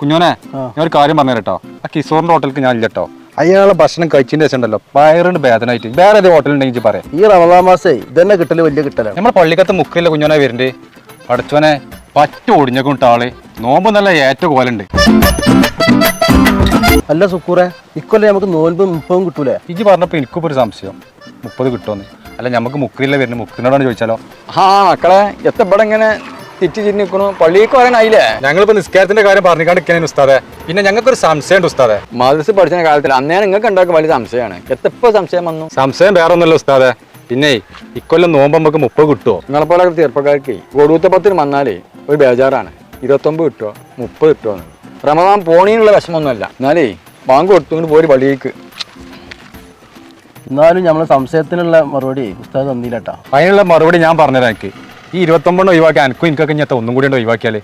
കുഞ്ഞോനെ ഞാൻ ഒരു കാര്യം പറഞ്ഞു കേട്ടോ, ആ കിഷോറിന്റെ ഹോട്ടലിൽ ഞാൻ ഇല്ലട്ടോ. അയാളെ ഭക്ഷണം കഴിച്ചതിന്റെ ശേഷം ഉണ്ടല്ലോ വയറിന് വേദനയായിട്ട് വേറെ ഏത് ഹോട്ടൽ ഉണ്ടെങ്കിൽ പറയാം. ഈ റമദാൻ മാസേ ഇതന്നെ കിട്ടല് വലിയ കിട്ടലാണ്. നമ്മുടെ പള്ളിക്കത്ത് മുക്കില്ല കുഞ്ഞോനെ വരുന്നുണ്ട്. പഠിച്ചോനെ പറ്റ ഒടിഞ്ഞൊക്കെ ആള് നോമ്പ് നല്ല ഏറ്റ കോലുണ്ട്. അല്ല സുക്കൂറെ, ഇക്കൊല്ലം നമുക്ക് നോൻപ് 30 കിട്ടൂലേ? ഇജി പറഞ്ഞപ്പോ എനിക്കിപ്പോ ഒരു സംശയം, 30 കിട്ടുമെന്ന്. അല്ല നമുക്ക് മുക്കില്ല വരുന്നത്, മുക്കിനോടാണ് ചോദിച്ചാലോ? ആ മക്കളെ എത്തപ്പെടെ ഇങ്ങനെ തിരിച്ചു തിരിഞ്ഞു നിൽക്കണു, പള്ളിക്ക് വരാനായില്ലേ? ഞങ്ങളിപ്പോ നിസ്കാരത്തിന്റെ കാര്യം പറഞ്ഞിരിക്കാണ്ടിരിക്കാനും ഉസ്താദെ. പിന്നെ ഞങ്ങൾക്കൊരു സംശയമുണ്ട് ഉസ്താദെ. മദ്രസ പഠിച്ച കാലത്തിൽ അന്നേ നിങ്ങൾക്ക് ഉണ്ടാക്കുക വലിയ സംശയമാണ്. എത്തപ്പോ സംശയം വന്നു? സംശയം വേറെ ഒന്നല്ല ഉസ്താദെ. പിന്നെ ഇക്കൊല്ലം നോമ്പ് നമുക്ക് 30 കിട്ടുമോ? നിങ്ങളെപ്പോലെ ചെറുപ്പക്കാർക്ക് ഒടുത്ത 10 വന്നാലേ ഒരു ബേജാറാണ്. 29 കിട്ടുമോ 30 കിട്ടുമോ? റമദാൻ പോണീനുള്ള വിഷമമൊന്നുമല്ല. എന്നാലേ ബാങ്ക് കൊടുത്തുകൊണ്ട് പോയി പള്ളിക്ക്. എന്നാലും നമ്മളെ സംശയത്തിനുള്ള മറുപടി ഉസ്താദ് തന്നില്ലട്ടാ. അതിനുള്ള മറുപടി ഞാൻ പറഞ്ഞുതരാം. എനിക്ക് ഈ 29 ഒഴിവാക്കി എനിക്കും എനിക്കൊക്കെ ഞാൻ ഒന്നും കൂടി ഒഴിവാക്കിയാലേ